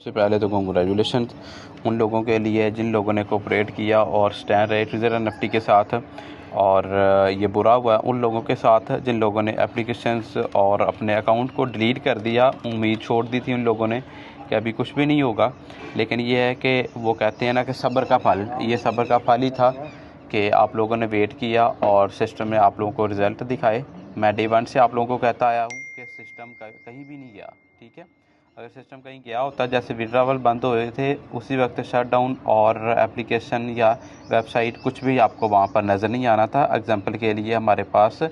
सबसे पहले तो कंग्रेचुलेशन उन लोगों के लिए जिन लोगों ने कोऑपरेट किया और स्टैंड रहे ट्रेजर एनएफटी के साथ। और ये बुरा हुआ उन लोगों के साथ जिन लोगों ने एप्लीकेशंस और अपने अकाउंट को डिलीट कर दिया। उम्मीद छोड़ दी थी उन लोगों ने कि अभी कुछ भी नहीं होगा, लेकिन ये है कि वो कहते हैं ना कि सब्र का फल, ये सब्र का फल ही था कि आप लोगों ने वेट किया और सिस्टम ने आप लोगों को रिज़ल्ट दिखाए। मैं डे वन से आप लोगों को कहता आया हूँ कि सिस्टम कहीं भी नहीं गया, ठीक है। अगर सिस्टम कहीं गया होता, जैसे विड्रावल बंद हुए थे उसी वक्त शट डाउन और एप्लीकेशन या वेबसाइट कुछ भी आपको वहाँ पर नज़र नहीं आना था। एग्जांपल के लिए हमारे पास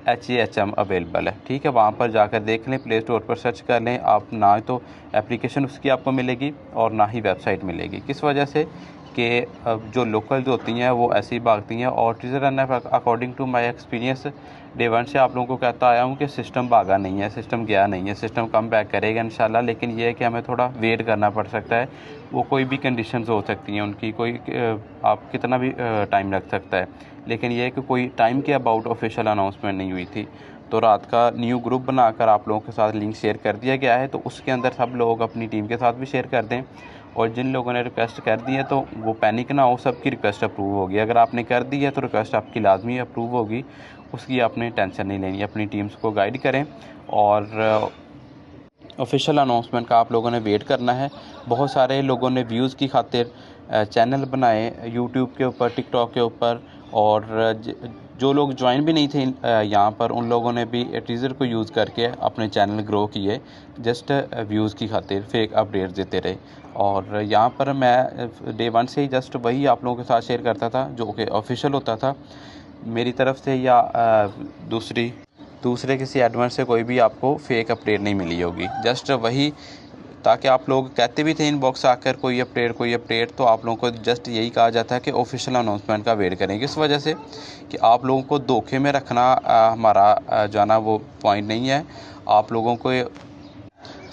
HAHM अवेलेबल है, ठीक है। वहाँ पर जाकर देख लें, प्ले स्टोर पर सर्च कर लें आप, ना तो एप्लीकेशन उसकी आपको मिलेगी और ना ही वेबसाइट मिलेगी। किस वजह से कि जो लोकल होती हैं वो ऐसी भागती हैं। और treasure NF according to my experience day one से आप लोगों को कहता आया हूँ कि सिस्टम भागा नहीं है, सिस्टम गया नहीं है, सिस्टम कम बैक करेगा इंशाल्लाह। लेकिन ये है कि हमें थोड़ा वेट करना पड़ सकता है। वो कोई भी कंडीशंस हो सकती हैं उनकी, कोई आप कितना भी टाइम लग सकता है। लेकिन ये है कि कोई टाइम के अबाउट ऑफिशियल अनाउंसमेंट नहीं हुई थी। तो रात का न्यू ग्रुप बनाकर आप लोगों के साथ लिंक शेयर कर दिया गया है, तो उसके अंदर सब लोग अपनी टीम के साथ भी शेयर कर दें। और जिन लोगों ने रिक्वेस्ट कर दी है तो वो पैनिक ना हो, सबकी रिक्वेस्ट अप्रूव होगी। अगर आपने कर दी है तो रिक्वेस्ट आपकी लाजमी अप्रूव होगी, उसकी आपने टेंशन नहीं लेनी। अपनी टीम्स को गाइड करें और ऑफिशियल अनाउंसमेंट का आप लोगों ने वेट करना है। बहुत सारे लोगों ने व्यूज़ की खातिर चैनल बनाए यूट्यूब के ऊपर, टिकटॉक के ऊपर, और जो लोग ज्वाइन भी नहीं थे यहाँ पर, उन लोगों ने भी टीज़र को यूज़ करके अपने चैनल ग्रो किए जस्ट व्यूज़ की खातिर, फेक अपडेट देते रहे। और यहाँ पर मैं डे वन से ही जस्ट वही आप लोगों के साथ शेयर करता था जो कि ऑफिशियल होता था मेरी तरफ से, या दूसरे किसी एडमिन से कोई भी आपको फेक अपडेट नहीं मिली होगी, जस्ट वही। ताकि आप लोग कहते भी थे इनबॉक्स आकर कोई अपडेट, तो आप लोगों को जस्ट यही कहा जाता है कि ऑफिशियल अनाउंसमेंट का वेट करें। इस वजह से कि आप लोगों को धोखे में रखना हमारा जो है ना वो पॉइंट नहीं है। आप लोगों को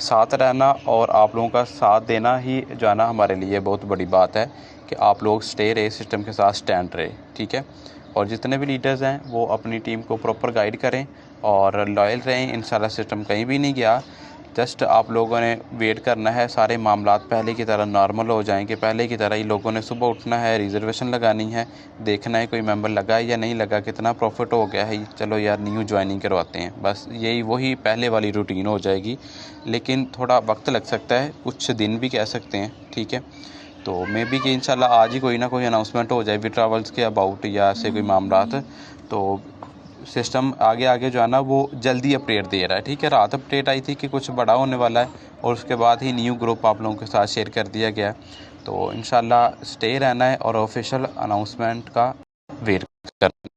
साथ रहना और आप लोगों का साथ देना ही जो है ना हमारे लिए बहुत बड़ी बात है कि आप लोग स्टे रहे, सिस्टम के साथ स्टैंड रहे, ठीक है। और जितने भी लीडर्स हैं वो अपनी टीम को प्रॉपर गाइड करें और लॉयल रहें। इंशाल्लाह सिस्टम कहीं भी नहीं गया, जस्ट आप लोगों ने वेट करना है। सारे मामलात पहले की तरह नॉर्मल हो जाएंगे, पहले की तरह ही लोगों ने सुबह उठना है, रिजर्वेशन लगानी है, देखना है कोई मेंबर लगा है या नहीं लगा, कितना प्रॉफिट हो गया है, चलो यार न्यू ज्वाइनिंग करवाते हैं, बस यही वही पहले वाली रूटीन हो जाएगी। लेकिन थोड़ा वक्त लग सकता है, कुछ दिन भी कह सकते हैं, ठीक है। तो मे बी कि इंशाल्लाह आज ही कोई ना कोई अनाउंसमेंट हो जाए विड्रावल्स के अबाउट या ऐसे कोई मामलात, तो सिस्टम आगे आगे जो है ना वो जल्दी अपडेट दे रहा है, ठीक है। रात अपडेट आई थी कि कुछ बड़ा होने वाला है और उसके बाद ही न्यू ग्रुप आप लोगों के साथ शेयर कर दिया गया। तो इंशाल्लाह स्टे रहना है और ऑफिशियल अनाउंसमेंट का वेट करना है।